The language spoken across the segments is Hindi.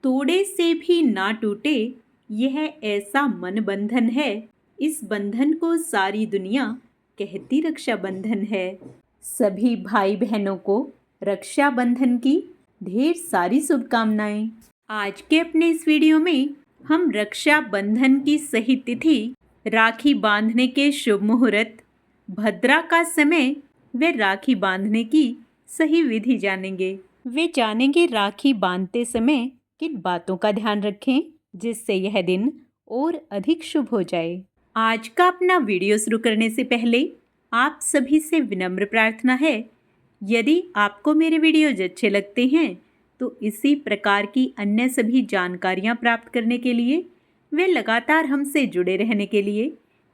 तोड़े से भी ना टूटे, यह ऐसा मन बंधन है। इस बंधन को सारी दुनिया कहती रक्षा बंधन है। सभी भाई बहनों को रक्षा बंधन की ढेर सारी शुभकामनाएं। आज के अपने इस वीडियो में हम रक्षा बंधन की सही तिथि, राखी बांधने के शुभ मुहूर्त, भद्रा का समय व राखी बांधने की सही विधि जानेंगे। वे जानेंगे राखी बांधते समय किन बातों का ध्यान रखें जिससे यह दिन और अधिक शुभ हो जाए। आज का अपना वीडियो शुरू करने से पहले आप सभी से विनम्र प्रार्थना है, यदि आपको मेरे वीडियोज अच्छे लगते हैं तो इसी प्रकार की अन्य सभी जानकारियां प्राप्त करने के लिए वे लगातार हमसे जुड़े रहने के लिए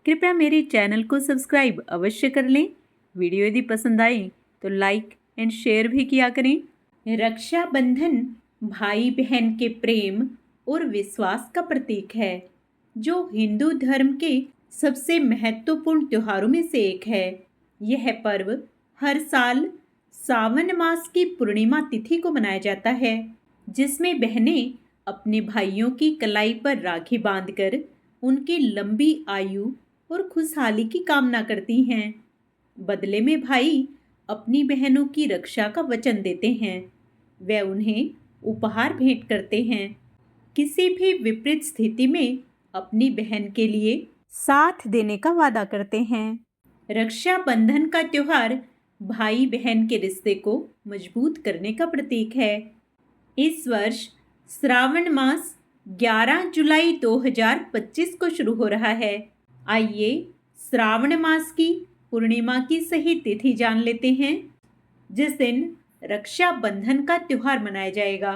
कृपया मेरे चैनल को सब्सक्राइब अवश्य कर लें। वीडियो यदि पसंद आए तो लाइक एंड शेयर भी किया करें। रक्षाबंधन भाई बहन के प्रेम और विश्वास का प्रतीक है, जो हिंदू धर्म के सबसे महत्वपूर्ण त्योहारों में से एक है। यह पर्व हर साल सावन मास की पूर्णिमा तिथि को मनाया जाता है, जिसमें बहनें अपने भाइयों की कलाई पर राखी बांधकर उनकी लंबी आयु और खुशहाली की कामना करती हैं। बदले में भाई अपनी बहनों की रक्षा का वचन देते हैं, वे उन्हें उपहार भेंट करते हैं। किसी भी विपरीत स्थिति में अपनी बहन के लिए साथ देने का वादा करते हैं। रक्षाबंधन का त्योहार भाई बहन के रिश्ते को मजबूत करने का प्रतीक है। इस वर्ष श्रावण मास 11 जुलाई 2025 को शुरू हो रहा है। आइए श्रावण मास की पूर्णिमा की सही तिथि जान लेते हैं, जिस दिन रक्षाबंधन का त्योहार मनाया जाएगा।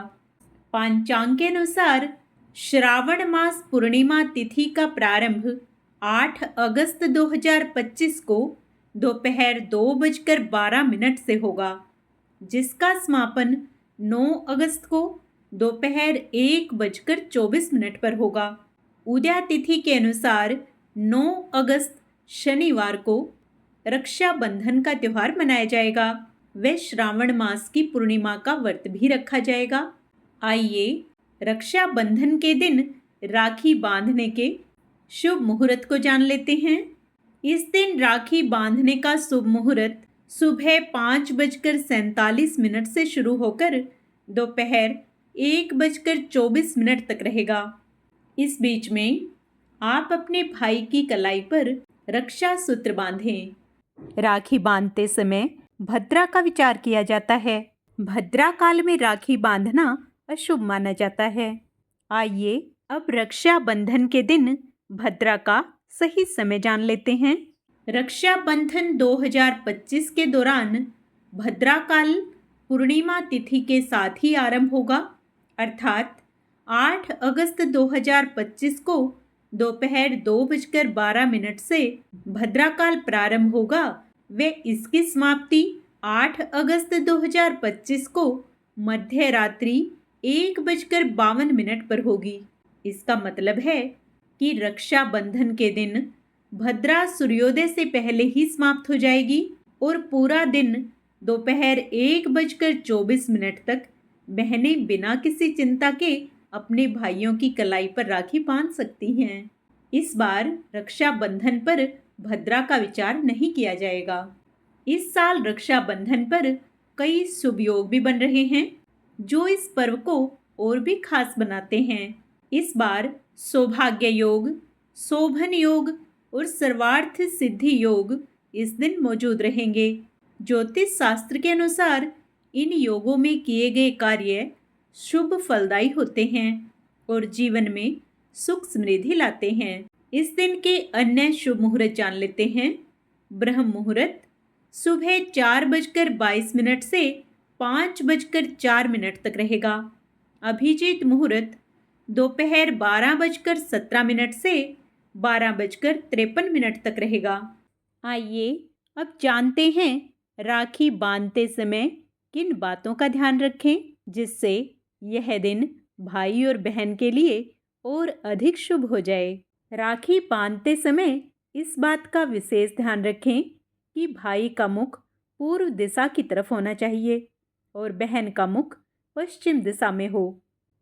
पंचांग के अनुसार श्रावण मास पूर्णिमा तिथि का प्रारंभ 8 अगस्त 2025 को दोपहर 2:12 से होगा, जिसका समापन 9 अगस्त को दोपहर 1:24 पर होगा। उदया तिथि के अनुसार 9 अगस्त शनिवार को रक्षाबंधन का त्योहार मनाया जाएगा व श्रावण मास की पूर्णिमा का व्रत भी रखा जाएगा। आइए रक्षाबंधन के दिन राखी बांधने के शुभ मुहूर्त को जान लेते हैं। इस दिन राखी बांधने का शुभ मुहूर्त सुबह 5:47 से शुरू होकर दोपहर 1:24 तक रहेगा। इस बीच में आप अपने भाई की कलाई पर रक्षा सूत्र बांधें। राखी बांधते समय भद्रा का विचार किया जाता है। भद्रा काल में राखी बांधना अशुभ माना जाता है। आइए अब रक्षाबंधन के दिन भद्रा का सही समय जान लेते हैं। रक्षाबंधन 2025 के दौरान भद्रा काल पूर्णिमा तिथि के साथ ही आरंभ होगा, अर्थात 8 अगस्त 2025 को दोपहर 2:12 से भद्रा काल प्रारंभ होगा व इसकी समाप्ति 8 अगस्त 2025 को मध्य रात्रि 1:52 पर होगी। इसका मतलब है कि रक्षाबंधन के दिन भद्रा सूर्योदय से पहले ही समाप्त हो जाएगी और पूरा दिन दोपहर 1:24 तक बहनें बिना किसी चिंता के अपने भाइयों की कलाई पर राखी बांध सकती हैं। इस बार रक्षाबंधन पर भद्रा का विचार नहीं किया जाएगा। इस साल रक्षाबंधन पर कई शुभ योग भी बन रहे हैं, जो इस पर्व को और भी खास बनाते हैं। इस बार सौभाग्य योग, शोभन योग और सर्वार्थ सिद्धि योग इस दिन मौजूद रहेंगे। ज्योतिष शास्त्र के अनुसार इन योगों में किए गए कार्य शुभ फलदायी होते हैं और जीवन में सुख समृद्धि लाते हैं। इस दिन के अन्य शुभ मुहूर्त जान लेते हैं। ब्रह्म मुहूर्त सुबह 4:22 से 5:04 तक रहेगा। अभिजीत मुहूर्त दोपहर 12:17 से 12:53 तक रहेगा। आइए अब जानते हैं राखी बांधते समय किन बातों का ध्यान रखें जिससे यह दिन भाई और बहन के लिए और अधिक शुभ हो जाए। राखी बांधते समय इस बात का विशेष ध्यान रखें कि भाई का मुख पूर्व दिशा की तरफ होना चाहिए और बहन का मुख पश्चिम दिशा में हो।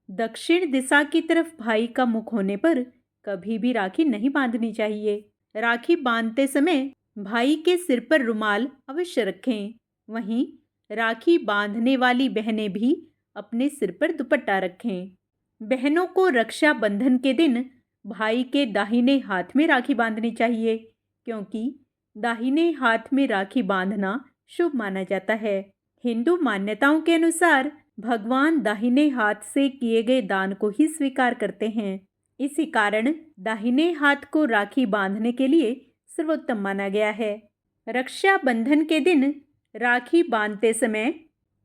दक्षिण दिशा की तरफ भाई का मुख होने पर कभी भी राखी नहीं बांधनी चाहिए। राखी बांधते समय भाई के सिर पर रुमाल अवश्य रखें। वहीं राखी बांधने वाली बहनें भी अपने सिर पर दुपट्टा रखें। बहनों को रक्षाबंधन के दिन भाई के दाहिने हाथ में राखी बांधनी चाहिए, क्योंकि दाहिने हाथ में राखी बांधना शुभ माना जाता है। हिंदू मान्यताओं के अनुसार भगवान दाहिने हाथ से किए गए दान को ही स्वीकार करते हैं। इसी कारण दाहिने हाथ को राखी बांधने के लिए सर्वोत्तम माना गया है। रक्षाबंधन के दिन राखी बांधते समय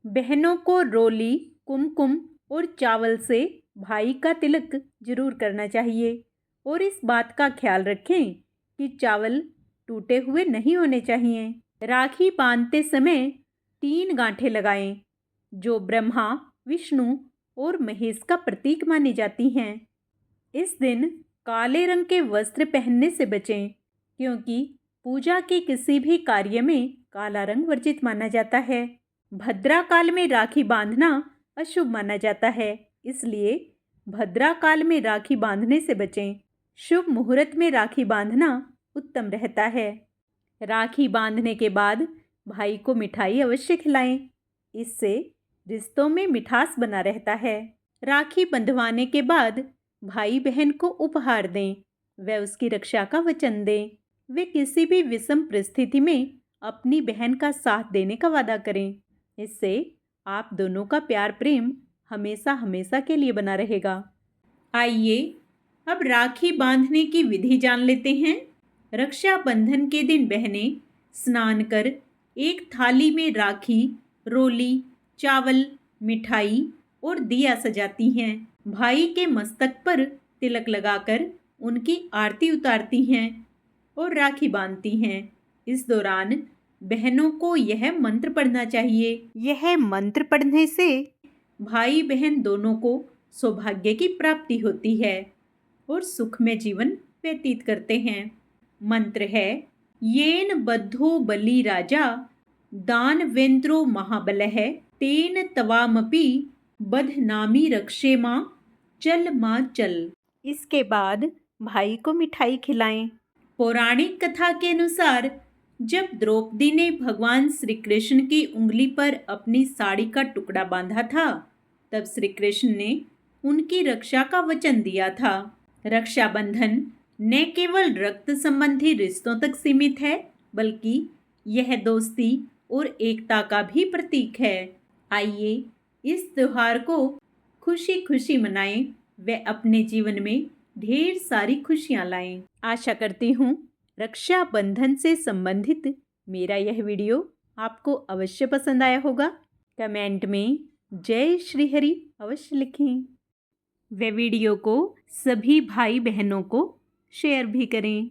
बहनों को रोली, कुमकुम और चावल से भाई का तिलक जरूर करना चाहिए और इस बात का ख्याल रखें कि चावल टूटे हुए नहीं होने चाहिए। राखी बांधते समय 3 गांठें लगाएं, जो ब्रह्मा, विष्णु और महेश का प्रतीक मानी जाती हैं। इस दिन काले रंग के वस्त्र पहनने से बचें, क्योंकि पूजा के किसी भी कार्य में काला रंग वर्जित माना जाता है। भद्रा काल में राखी बांधना अशुभ माना जाता है, इसलिए भद्रा काल में राखी बांधने से बचें। शुभ मुहूर्त में राखी बांधना उत्तम रहता है। राखी बांधने के बाद भाई को मिठाई अवश्य खिलाएं, इससे रिश्तों में मिठास बना रहता है। राखी बंधवाने के बाद भाई बहन को उपहार दें, व उसकी रक्षा का वचन दें। वे किसी भी विषम परिस्थिति में अपनी बहन का साथ देने का वादा करें। इससे आप दोनों का प्यार प्रेम हमेशा हमेशा के लिए बना रहेगा। आइए अब राखी बांधने की विधि जान लेते हैं। रक्षाबंधन के दिन बहनें स्नान कर एक थाली में राखी, रोली, चावल, मिठाई और दिया सजाती हैं। भाई के मस्तक पर तिलक लगाकर उनकी आरती उतारती हैं और राखी बांधती हैं। इस दौरान बहनों को यह मंत्र पढ़ना चाहिए। यह मंत्र पढ़ने से भाई बहन दोनों को सौभाग्य की प्राप्ति होती है और सुखमय जीवन व्यतीत करते हैं। मंत्र है: येन बद्धो बलि राजा दानवेन्द्रो महाबलः तेन तवामपि बधनामी रक्षे मां चल मां चल। इसके बाद भाई को मिठाई खिलाएं। पौराणिक कथा के अनुसार जब द्रौपदी ने भगवान श्री कृष्ण की उंगली पर अपनी साड़ी का टुकड़ा बांधा था, तब श्री कृष्ण ने उनकी रक्षा का वचन दिया था। रक्षाबंधन न केवल रक्त संबंधी रिश्तों तक सीमित है, बल्कि यह दोस्ती और एकता का भी प्रतीक है। आइए इस त्योहार को खुशी खुशी मनाएं व अपने जीवन में ढेर सारी खुशियां लाएं। आशा करती हूँ रक्षाबंधन से संबंधित मेरा यह वीडियो आपको अवश्य पसंद आया होगा। कमेंट में जय श्री हरि अवश्य लिखें। वे वीडियो को सभी भाई बहनों को शेयर भी करें।